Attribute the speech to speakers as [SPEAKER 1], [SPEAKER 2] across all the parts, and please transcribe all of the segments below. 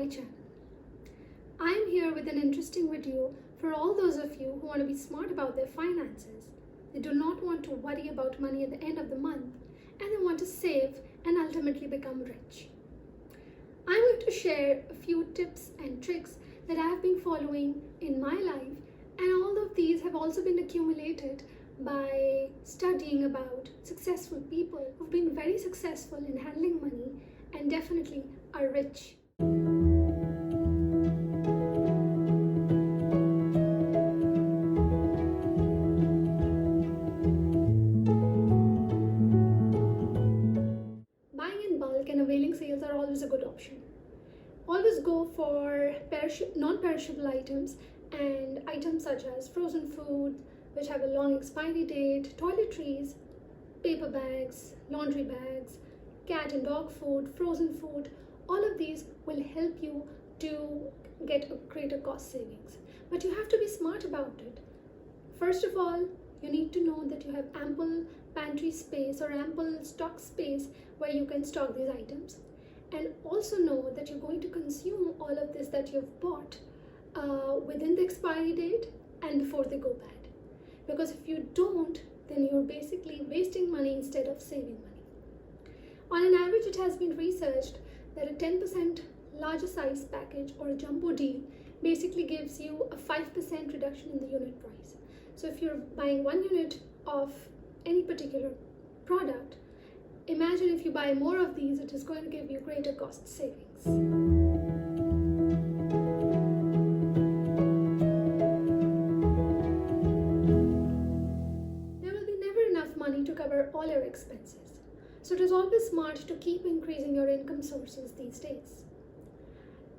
[SPEAKER 1] my channel. I am here with an interesting video for all those of you who want to be smart about their finances. They do not want to worry about money at the end of the month, and they want to save and ultimately become rich. I'm going to share a few tips and tricks that I have been following in my life, and all of these have also been accumulated by studying about successful people who've been very successful in handling money and definitely are rich. Buying in bulk and availing sales are always a good option. Always go for non-perishable items and items such as frozen food, which have a long expiry date, toiletries, paper bags, laundry bags, cat and dog food, frozen food. All of these will help you to get a greater cost savings. But you have to be smart about it. First of all, you need to know that you have ample pantry space or ample stock space where you can stock these items. And also know that you're going to consume all of this that you've bought within the expiry date and before they go bad. Because if you don't, then you're basically wasting money instead of saving money. On an average, it has been researched that a 10% larger size package or a jumbo deal basically gives you a 5% reduction in the unit price. So if you're buying 1 unit of any particular product, imagine if you buy more of these, it is going to give you greater cost savings. There will be never enough money to cover all your expenses. So it is always smart to keep increasing your income sources these days.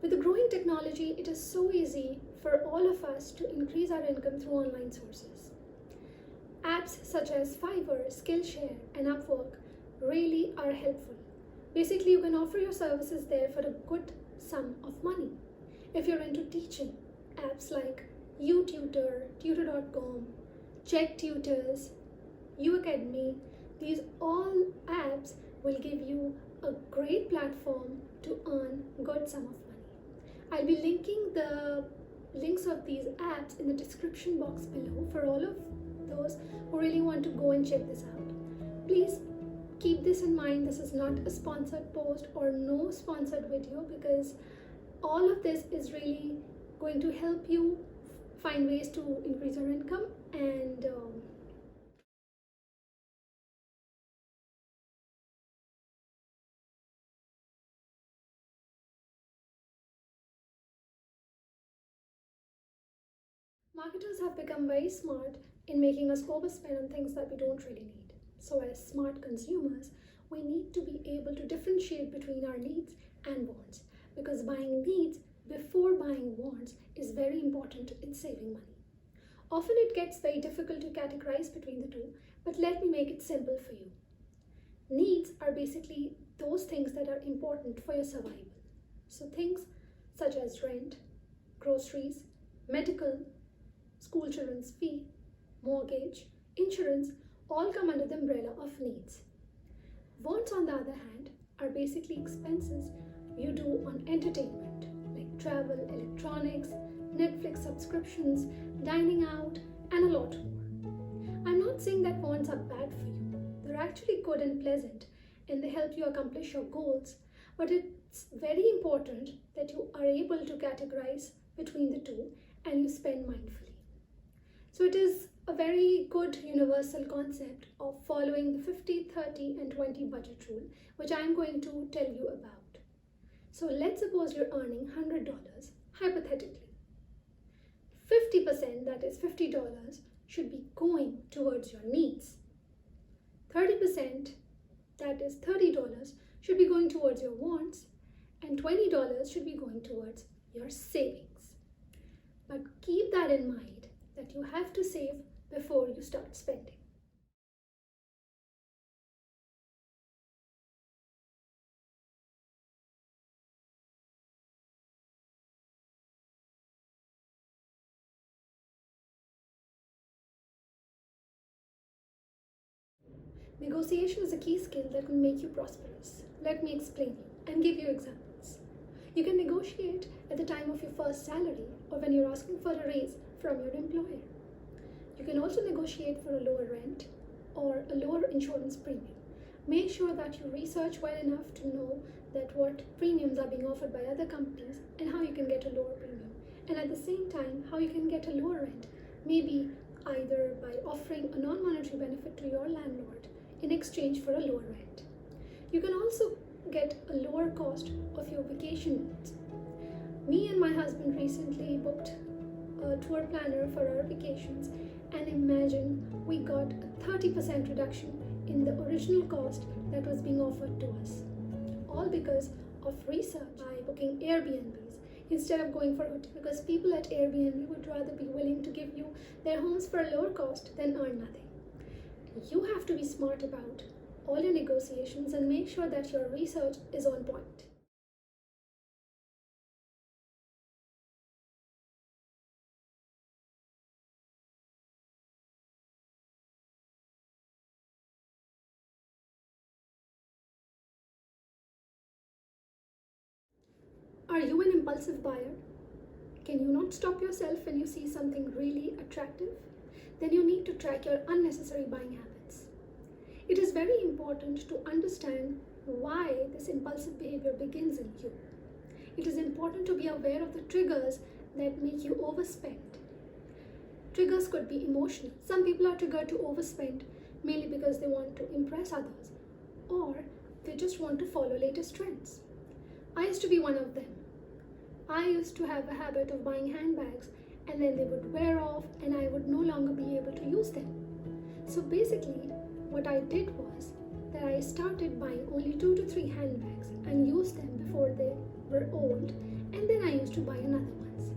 [SPEAKER 1] With the growing technology, it is so easy for all of us to increase our income through online sources. Apps such as Fiverr, Skillshare, and Upwork really are helpful. Basically, you can offer your services there for a good sum of money. If you're into teaching, apps like UTutor, Tutor.com, Check Tutors, UAcademy, these all apps will give you a great platform to earn a good sum of money. I'll be linking the links of these apps in the description box below for all of those who really want to go and check this out. Please keep this in mind. This is not a sponsored post or no sponsored video, because all of this is really going to help you find ways to increase your income and marketers have become very smart in making us overspend on things that we don't really need. So as smart consumers, we need to be able to differentiate between our needs and wants, because buying needs before buying wants is very important in saving money. Often it gets very difficult to categorize between the two, but let me make it simple for you. Needs are basically those things that are important for your survival. So things such as rent, groceries, medical, school children's fee, mortgage, insurance, all come under the umbrella of needs. Wants, on the other hand, are basically expenses you do on entertainment, like travel, electronics, Netflix subscriptions, dining out, and a lot more. I'm not saying that wants are bad for you. They're actually good and pleasant, and they help you accomplish your goals, but it's very important that you are able to categorize between the two and you spend mindfully. So it is a very good universal concept of following the 50, 30, and 20 budget rule, which I'm going to tell you about. So let's suppose you're earning $100, hypothetically. 50%, that is $50, should be going towards your needs. 30%, that is $30, should be going towards your wants, and $20 should be going towards your savings. But keep that in mind, that you have to save before you start spending. Negotiation is a key skill that will make you prosperous. Let me explain you and give you examples. You can negotiate at the time of your first salary or when you're asking for a raise from your employer. You can also negotiate for a lower rent or a lower insurance premium. Make sure that you research well enough to know that what premiums are being offered by other companies and how you can get a lower premium. And at the same time, how you can get a lower rent, maybe either by offering a non-monetary benefit to your landlord in exchange for a lower rent. You can also get a lower cost of your vacation needs. Me and my husband recently booked a tour planner for our vacations, and imagine we got a 30% reduction in the original cost that was being offered to us, all because of research by booking Airbnbs instead of going for hotel, because people at Airbnb would rather be willing to give you their homes for a lower cost than earn nothing. You have to be smart about all your negotiations and make sure that your research is on point. Are you an impulsive buyer? Can you not stop yourself when you see something really attractive? Then you need to track your unnecessary buying habits. It is very important to understand why this impulsive behavior begins in you. It is important to be aware of the triggers that make you overspend. Triggers could be emotional. Some people are triggered to overspend mainly because they want to impress others, or they just want to follow latest trends. I used to be one of them. I used to have a habit of buying handbags, and then they would wear off and I would no longer be able to use them. So basically, what I did was that I started buying only 2 to 3 handbags and used them before they were old, and then I used to buy another ones.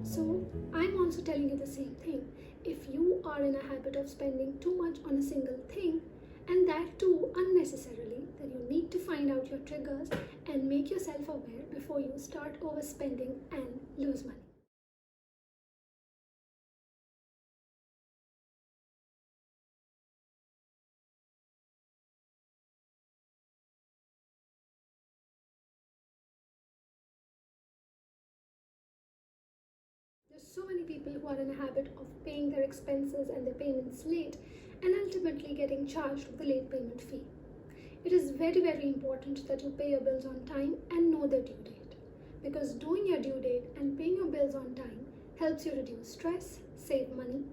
[SPEAKER 1] So I'm also telling you the same thing. If you are in a habit of spending too much on a single thing, and that too unnecessarily, then you need to find out your triggers and make yourself aware before you start overspending and lose money. There's so many people who are in a habit of paying their expenses and their payments late and ultimately getting charged with the late payment fee. It is very, very important that you pay your bills on time and know the due date, because doing your due date and paying your bills on time helps you reduce stress, save money,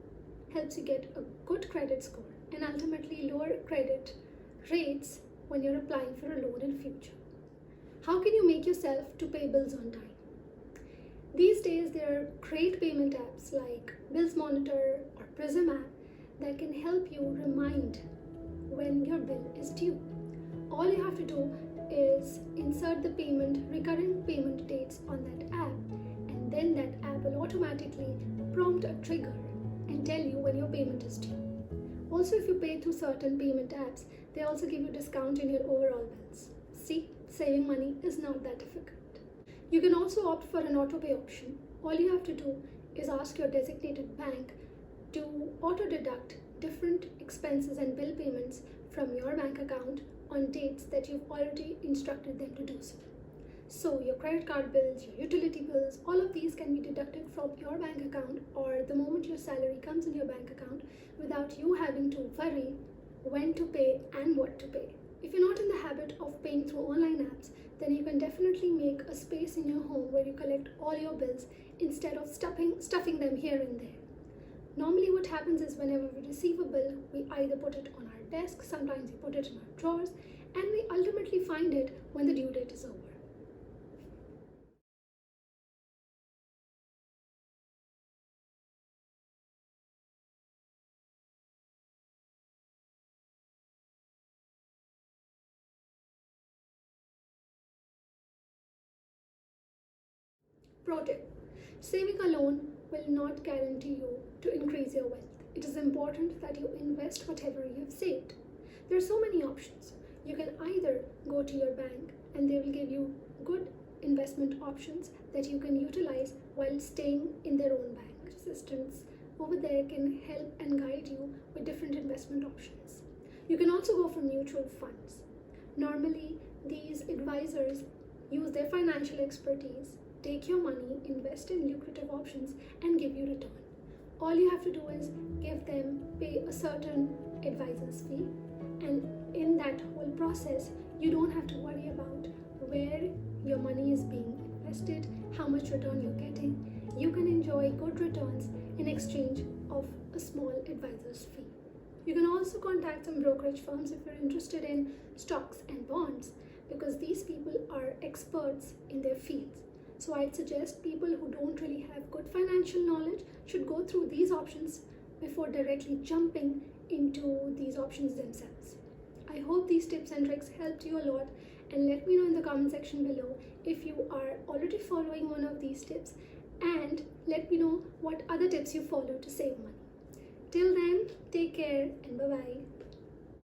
[SPEAKER 1] helps you get a good credit score, and ultimately lower credit rates when you're applying for a loan in future. How can you make yourself to pay bills on time? These days there are great payment apps like Bills Monitor or Prism app that can help you remind when your bill is due. All you have to do is insert the recurring payment dates on that app, and then that app will automatically prompt a trigger and tell you when your payment is due. Also, if you pay through certain payment apps, they also give you discount in your overall bills. See, saving money is not that difficult. You can also opt for an auto pay option. All you have to do is ask your designated bank to auto deduct different expenses and bill payments from your bank account on dates that you've already instructed them to do so. So your credit card bills, your utility bills, all of these can be deducted from your bank account or the moment your salary comes in your bank account without you having to worry when to pay and what to pay. If you're not in the habit of paying through online apps, then you can definitely make a space in your home where you collect all your bills instead of stuffing them here and there. Normally what happens is whenever we receive a bill, we either put it on our desk, sometimes we put it in our drawers, and we ultimately find it when the due date is over. Pro tip: saving alone will not guarantee you to increase your wealth. It is important that you invest whatever you have saved. There are so many options. You can either go to your bank and they will give you good investment options that you can utilize while staying in their own bank. Assistants over there can help and guide you with different investment options. You can also go for mutual funds. Normally, these advisors use their financial expertise, take your money, invest in lucrative options, and give you return. All you have to do is pay a certain advisor's fee, and in that whole process, you don't have to worry about where your money is being invested, how much return you're getting. You can enjoy good returns in exchange of a small advisor's fee. You can also contact some brokerage firms if you're interested in stocks and bonds, because these people are experts in their fields. So I'd suggest people who don't really have good financial knowledge should go through these options before directly jumping into these options themselves. I hope these tips and tricks helped you a lot, and let me know in the comment section below if you are already following one of these tips, and let me know what other tips you follow to save money. Till then, take care and bye-bye.